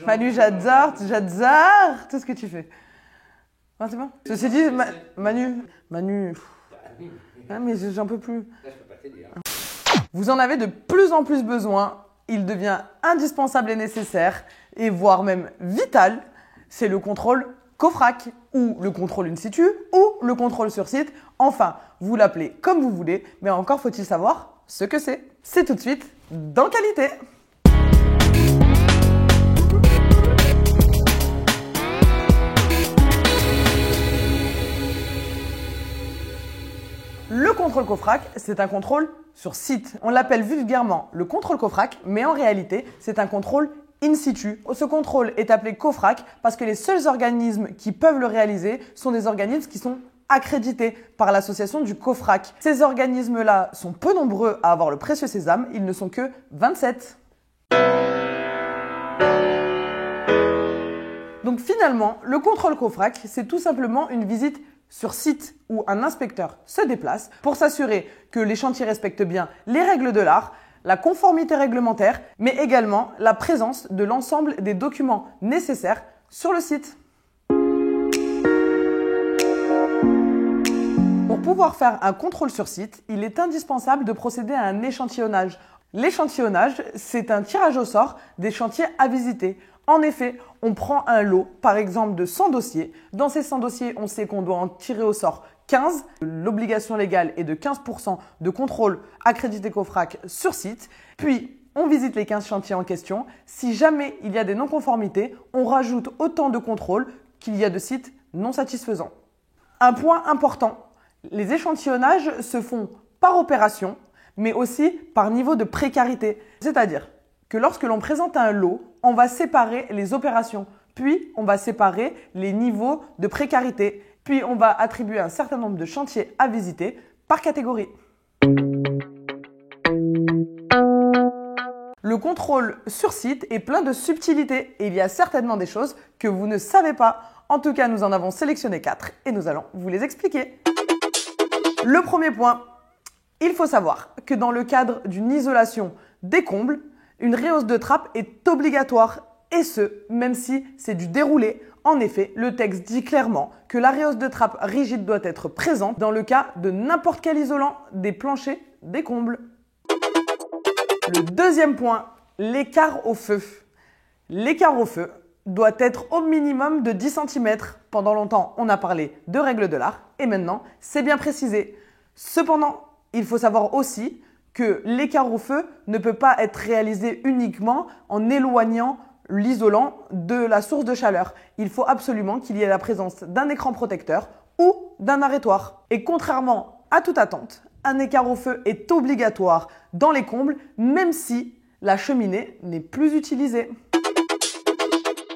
Manu, j'adore tout ce que tu fais. Ah, c'est bon. Ceci dit, Manu, ah, mais j'en peux plus. Là, je peux pas t'aider. Vous en avez de plus en plus besoin. Il devient indispensable et nécessaire, et voire même vital. C'est le contrôle COFRAC, ou le contrôle in situ, ou le contrôle sur site. Enfin, vous l'appelez comme vous voulez, mais encore faut-il savoir ce que c'est. C'est tout de suite dans Qualité. Le contrôle COFRAC, c'est un contrôle sur site. On l'appelle vulgairement le contrôle COFRAC, mais en réalité, c'est un contrôle in situ. Ce contrôle est appelé COFRAC parce que les seuls organismes qui peuvent le réaliser sont des organismes qui sont accrédités par l'association du COFRAC. Ces organismes-là sont peu nombreux à avoir le précieux sésame, ils ne sont que 27. Donc finalement, le contrôle COFRAC, c'est tout simplement une visite sur site où un inspecteur se déplace pour s'assurer que les chantiers respectent bien les règles de l'art, la conformité réglementaire, mais également la présence de l'ensemble des documents nécessaires sur le site. Pour pouvoir faire un contrôle sur site, il est indispensable de procéder à un échantillonnage. L'échantillonnage, c'est un tirage au sort des chantiers à visiter. En effet, on prend un lot, par exemple de 100 dossiers. Dans ces 100 dossiers, on sait qu'on doit en tirer au sort 15. L'obligation légale est de 15% de contrôle accrédité COFRAC sur site. Puis, on visite les 15 chantiers en question. Si jamais il y a des non-conformités, on rajoute autant de contrôles qu'il y a de sites non satisfaisants. Un point important, les échantillonnages se font par opération, mais aussi par niveau de précarité. C'est-à-dire que lorsque l'on présente un lot, on va séparer les opérations, puis on va séparer les niveaux de précarité, puis on va attribuer un certain nombre de chantiers à visiter par catégorie. Le contrôle sur site est plein de subtilités et il y a certainement des choses que vous ne savez pas. En tout cas, nous en avons sélectionné 4 et nous allons vous les expliquer. Le premier point, il faut savoir que dans le cadre d'une isolation des combles, une rehausse de trappe est obligatoire, et ce, même si c'est du déroulé. En effet, le texte dit clairement que la rehausse de trappe rigide doit être présente dans le cas de n'importe quel isolant des planchers des combles. Le deuxième point, l'écart au feu. L'écart au feu doit être au minimum de 10 cm. Pendant longtemps, on a parlé de règles de l'art, et maintenant, c'est bien précisé. Cependant, il faut savoir aussi que l'écart au feu ne peut pas être réalisé uniquement en éloignant l'isolant de la source de chaleur. Il faut absolument qu'il y ait la présence d'un écran protecteur ou d'un arrêtoir. Et contrairement à toute attente, un écart au feu est obligatoire dans les combles, même si la cheminée n'est plus utilisée.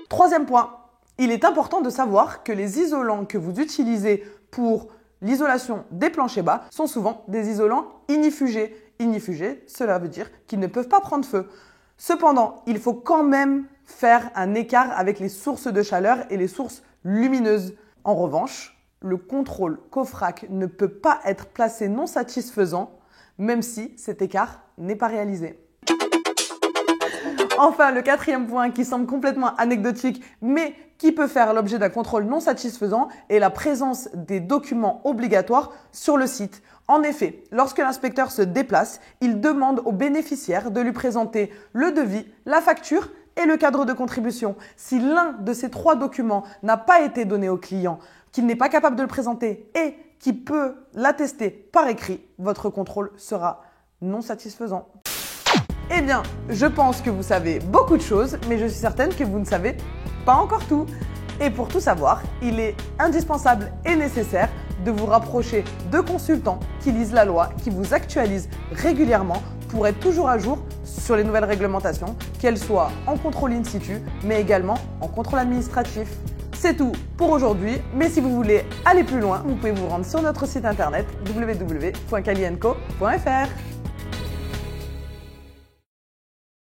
Troisième point, il est important de savoir que les isolants que vous utilisez pour l'isolation des planchers bas sont souvent des isolants ignifugés. Ignifugés, cela veut dire qu'ils ne peuvent pas prendre feu. Cependant, il faut quand même faire un écart avec les sources de chaleur et les sources lumineuses. En revanche, le contrôle COFRAC ne peut pas être placé non satisfaisant, même si cet écart n'est pas réalisé. Enfin, le quatrième point qui semble complètement anecdotique, mais qui peut faire l'objet d'un contrôle non satisfaisant, est la présence des documents obligatoires sur le site. En effet, lorsque l'inspecteur se déplace, il demande au bénéficiaire de lui présenter le devis, la facture et le cadre de contribution. Si l'un de ces 3 documents n'a pas été donné au client, qu'il n'est pas capable de le présenter et qui peut l'attester par écrit, votre contrôle sera non satisfaisant. Eh bien, je pense que vous savez beaucoup de choses, mais je suis certaine que vous ne savez pas encore tout. Et pour tout savoir, il est indispensable et nécessaire de vous rapprocher de consultants qui lisent la loi, qui vous actualisent régulièrement pour être toujours à jour sur les nouvelles réglementations, qu'elles soient en contrôle in situ, mais également en contrôle administratif. C'est tout pour aujourd'hui, mais si vous voulez aller plus loin, vous pouvez vous rendre sur notre site internet www.qualienco.fr.